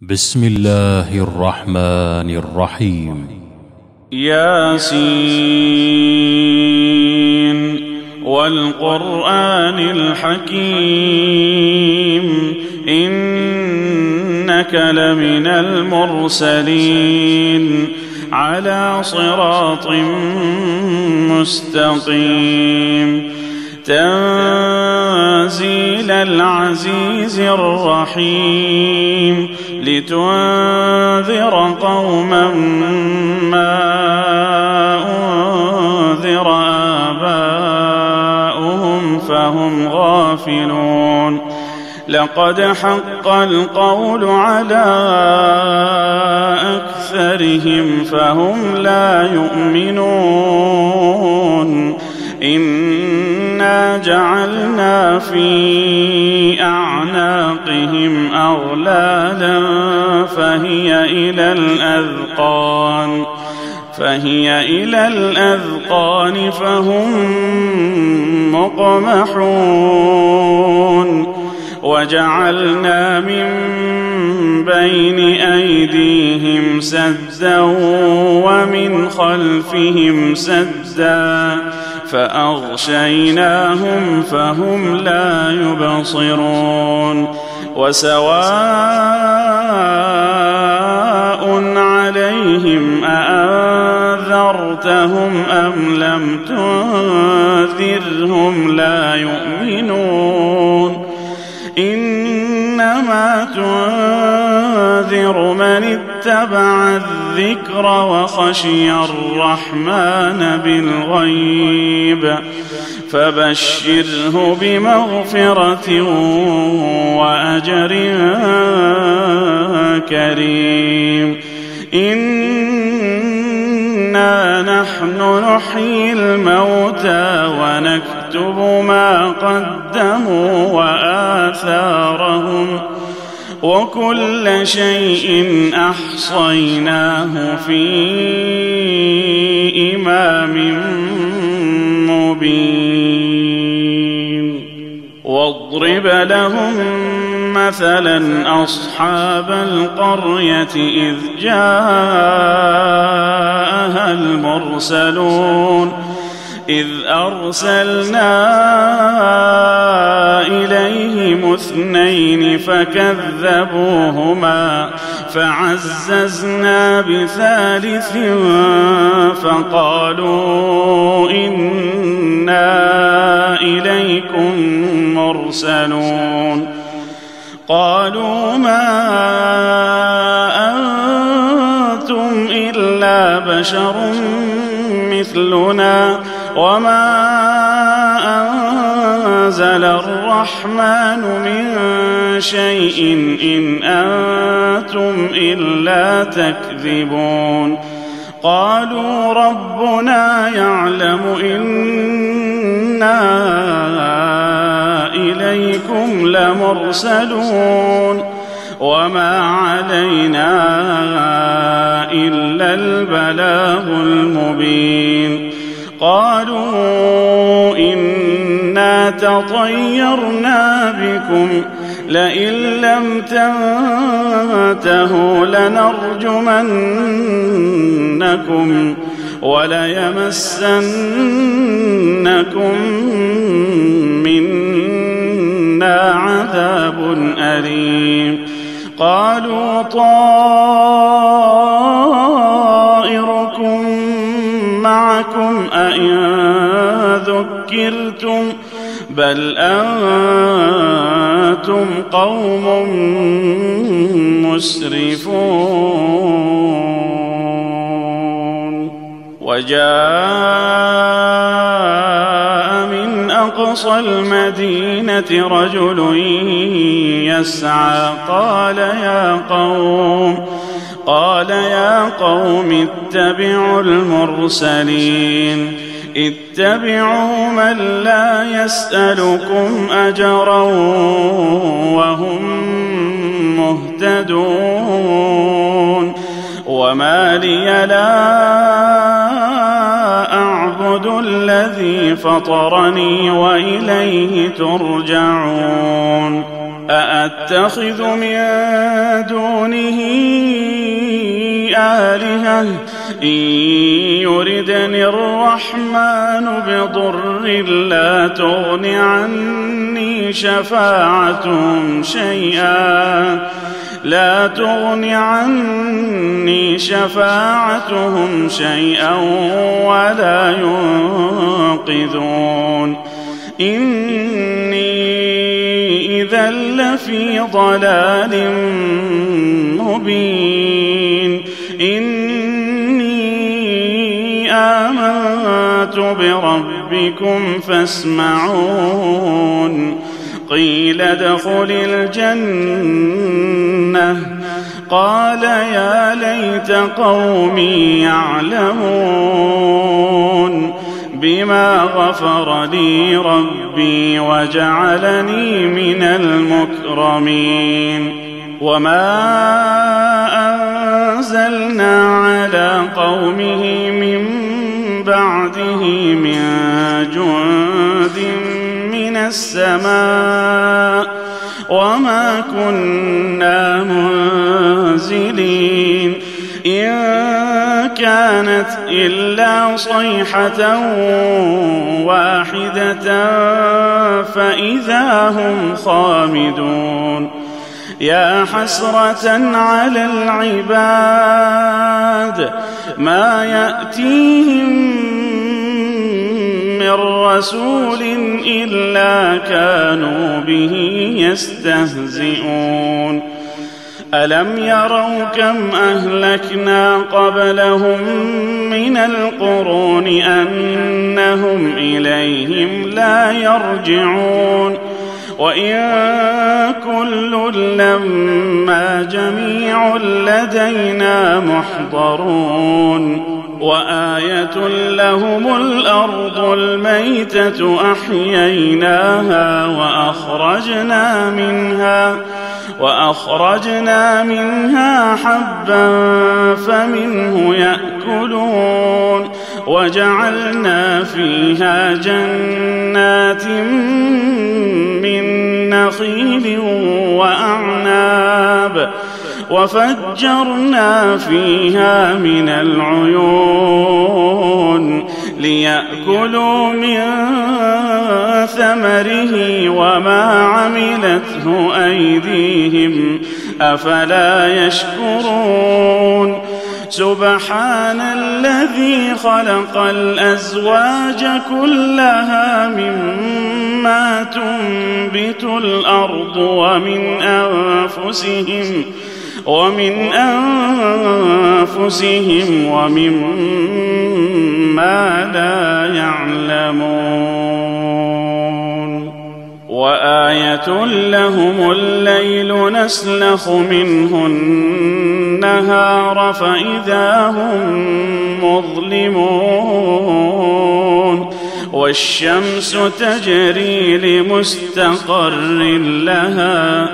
بسم الله الرحمن الرحيم. ياسين والقرآن الحكيم إنك لمن المرسلين على صراط مستقيم تنزيل العزيز الرحيم لتنذر قوما ما أنذر آباؤهم فهم غافلون لقد حق القول على أكثرهم فهم لا يؤمنون إنا جعلنا في أعناقهم أغلالا فهي إلى الأذقان فهم مقمحون وجعلنا من بين أيديهم سدا ومن خلفهم سدا فأغشيناهم فهم لا يبصرون وسواء عليهم أأنذرتهم أم لم تنذرهم لا يؤمنون إنما تنذر من اتبع الذكر وخشي الرحمن بالغيب فبشره بمغفرة وأجر كريم إنا نحن نحيي الموتى ونكتب ما قدموا وآثارهم وكل شيء أحصيناه في إمام مبين واضرب لهم مثلا أصحاب القرية إذ جاءها المرسلون إذ أرسلنا إليهم اثنين فكذبوهما فعززنا بثالث فقالوا إنا إليكم مرسلون قالوا ما أنتم إلا بشر مثلنا وما أنزل الرحمن من شيء إن أنتم إلا تكذبون قالوا ربنا يعلم إنا إليكم لمرسلون وما علينا إلا البلاغ المبين قالوا إنا تطيرنا بكم لئن لم تنتهوا لنرجمنكم وليمسنكم منا عذاب أليم قالوا طائركم معكم أئن ذكرتم بل أنتم قوم مسرفون وجاء من أقصى المدينة رجل يسعى قال يا قوم اتبعوا المرسلين اتبعوا من لا يسألكم أجرا وهم مهتدون وما لي لا أعبد الذي الذي فطرني وإليه ترجعون أأتخذ من دونه آلهة إن يردني الرحمن بضر لا تغن عني شفاعتهم شيئا ولا ينقذون إني إذا لفي ضلال مبين إني آمنت بربكم فاسمعون قيل ادخل الجنة قال يا ليت قومي يعلمون بما غفر لي ربي وجعلني من المكرمين وما أنزلنا على قومه من بعده من جند من السماء وما كنا منزلين إن كانت إلا صيحة واحدة فإذا هم خامدون يا حسرة على العباد ما يأتيهم من رسول إلا كانوا به يستهزئون ألم يروا كم أهلكنا قبلهم من القرون أنهم إليهم لا يرجعون وإن كل لما جميع لدينا محضرون وآية لهم الأرض الميتة أحييناها وأخرجنا منها حبا فمنه يأكلون وجعلنا فيها جنات من نخيل وأعناب وفجرنا فيها من العيون ليأكلوا من ثمره وما عملته أيديهم أفلا يشكرون سبحان الذي خلق الأزواج كلها مما تنبت الأرض ومن أنفسهم ومما لا يعلمون وآية لهم الليل نسلخ منه النهار فإذا هم مظلمون والشمس تجري لمستقر لها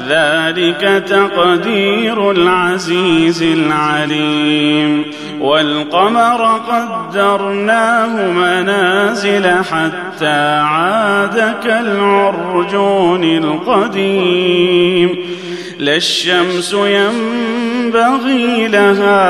ذلك تقدير العزيز العليم والقمر قدرناه منازل حتى عاد كالعرجون القديم لا الشمس ينبغي لها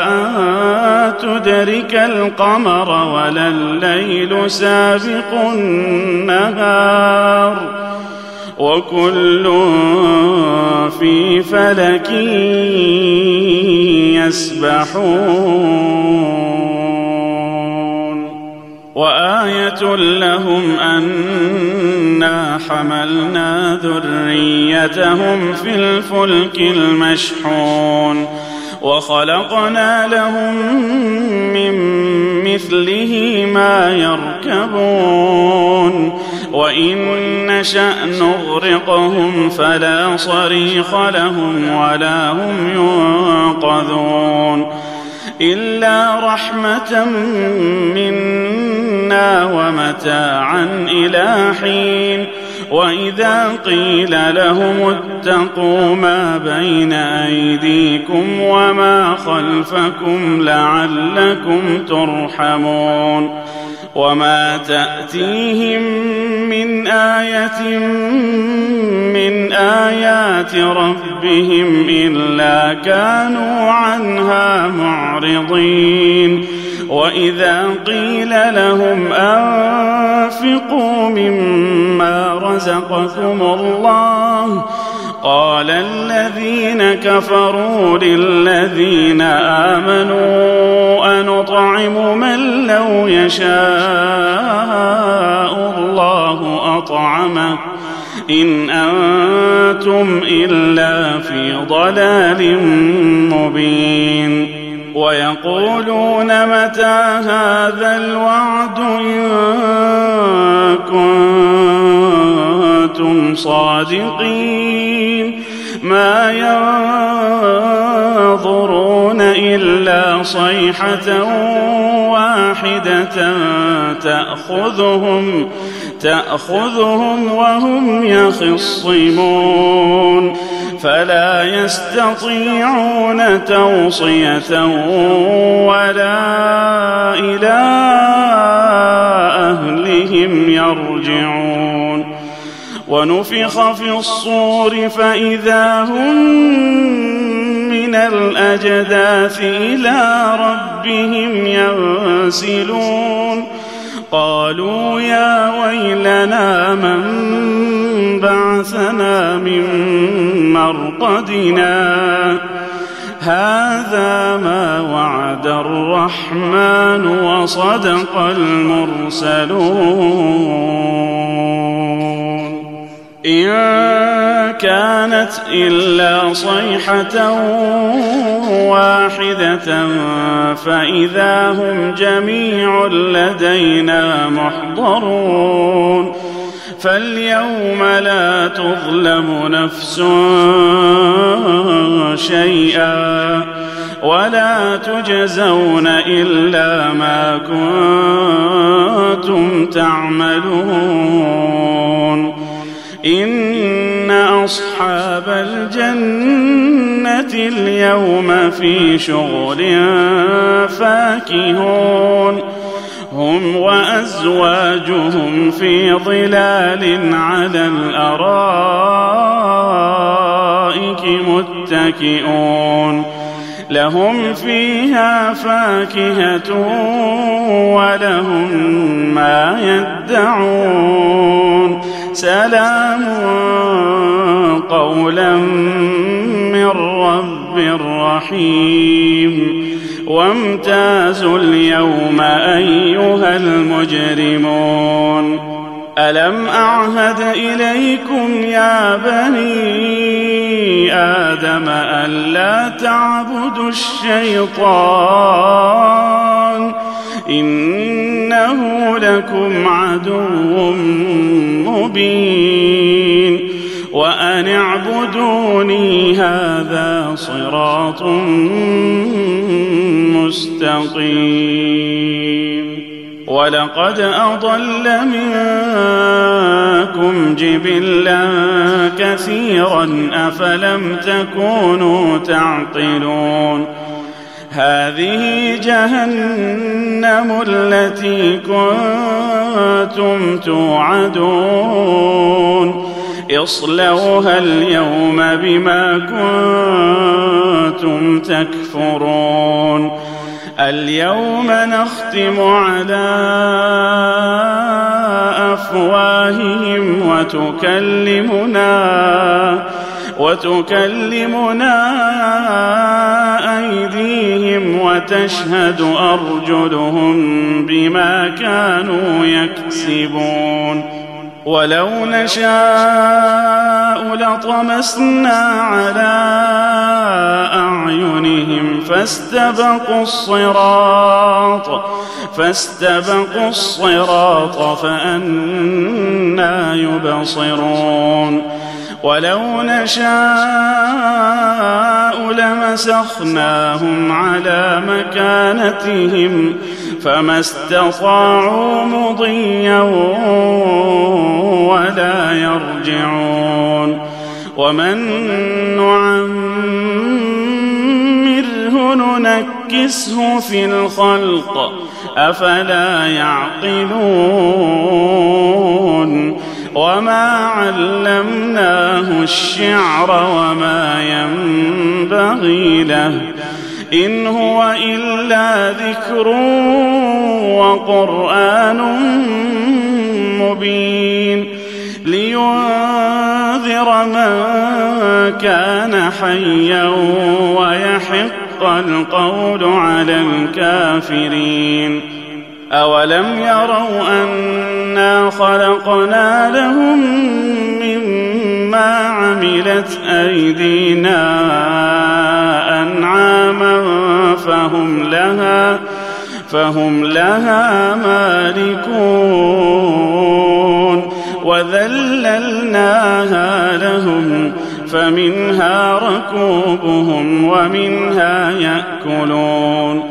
أن تدرك القمر ولا الليل سابق النهار وكل في فلك يسبحون وآية لهم أنا حملنا ذريتهم في الفلك المشحون وخلقنا لهم من مثله ما يركبون وإن نشأ نغرقهم فلا صريخ لهم ولا هم ينقذون إلا رحمة منا ومتاعا إلى حين وإذا قيل لهم اتقوا ما بين أيديكم وما خلفكم لعلكم ترحمون وما تأتيهم من آية من آيات ربهم إلا كانوا عنها معرضين وإذا قيل لهم أنفقوا مما رزقكم الله قال الذين كفروا للذين آمنوا أنطعم من لو يشاء الله أطعمه إن أنتم إلا في ضلال مبين ويقولون متى هذا الوعد إن كنتم صادقين ما ينظرون إلا صيحة واحدة تأخذهم وهم يخصمون فلا يستطيعون توصية ولا إلى أهلهم يرجعون ونفخ في الصور فإذا هم من الأجداث إلى ربهم ينسلون قالوا يا ويلنا من بعثنا من مرقدنا هذا ما وعد الرحمن وصدق المرسلون إن كانت إلا صيحة واحدة فإذا هم جميع لدينا محضرون فاليوم لا تظلم نفس شيئا ولا تجزون إلا ما كنتم تعملون إن أصحاب الجنة اليوم في شغل فاكهون هم وأزواجهم في ظلال على الأرائك متكئون لهم فيها فاكهة ولهم ما يدعون سلام قولا من رب رحيم وامتازوا اليوم أيها المجرمون ألم أعهد إليكم يا بني آدم ألا تعبدوا الشيطان إنه لكم عدو مبين وأن اعبدوني هذا صراط مستقيم ولقد أضل منكم جبلا كثيرا أفلم تكونوا تعقلون هذه جهنم التي كنتم توعدون اصلوها اليوم بما كنتم تكفرون اليوم نختم على أفواههم وتكلمنا أيديهم وتشهد أرجلهم بما كانوا يكسبون ولو نشاء لطمسنا على أعينهم فاستبقوا الصراط فأنى يبصرون ولو نشاء لمسخناهم على مكانتهم فما استطاعوا مضيا ولا يرجعون ومن نعمره ننكسه ننكسه في الخلق أفلا يعقلون وما علمناه الشعر وما ينبغي له إن هو إلا ذكر وقرآن مبين لينذر من كان حيا ويحق القول على الكافرين أولم يروا أنا خلقنا لهم مما عملت أيدينا أنعاما فهم لها مالكون وذللناها لهم فمنها ركوبهم ومنها يأكلون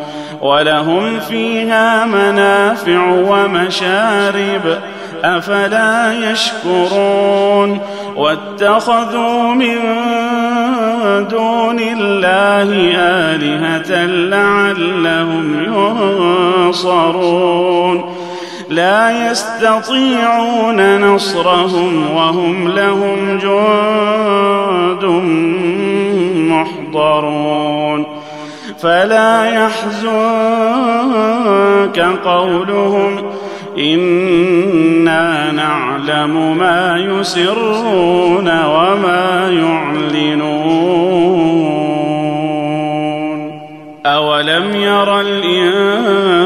ولهم فيها منافع ومشارب أفلا يشكرون واتخذوا من دون الله آلهة لعلهم ينصرون لا يستطيعون نصرهم وهم لهم جند محضرون فلا يحزنك قولهم إنا نعلم ما يسرون وما يعلنون أولم ير الإنسان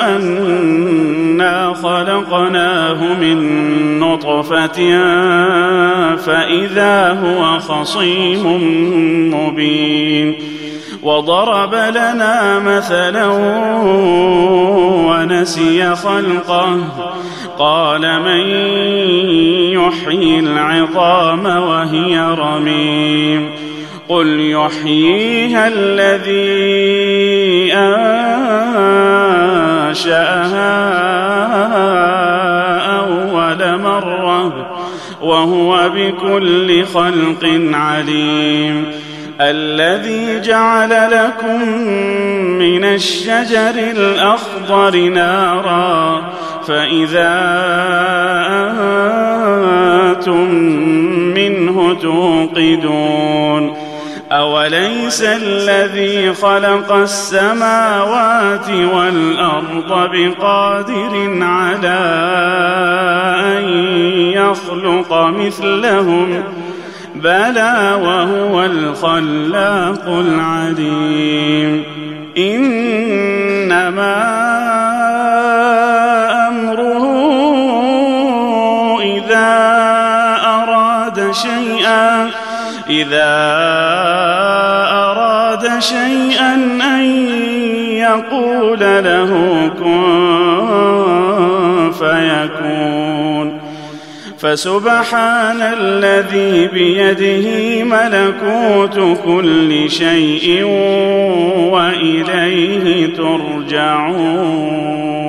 أنا خلقناه من نطفة فإذا هو خصيم مبين وضرب لنا مثلا ونسي خلقه قال من يحيي العظام وهي رميم قل يحييها الذي أنشأها أول مرة وهو بكل خلق عليم الذي جعل لكم من الشجر الأخضر نارا فإذا أنتم منه توقدون أوليس الذي خلق السماوات والأرض بقادر على أن يخلق مثلهم بلى وهو الخلاق العليم إنما أمره إذا أراد شيئا أن يقول له كن فيكون فسبحان الذي بيده ملكوت كل شيء وإليه ترجعون.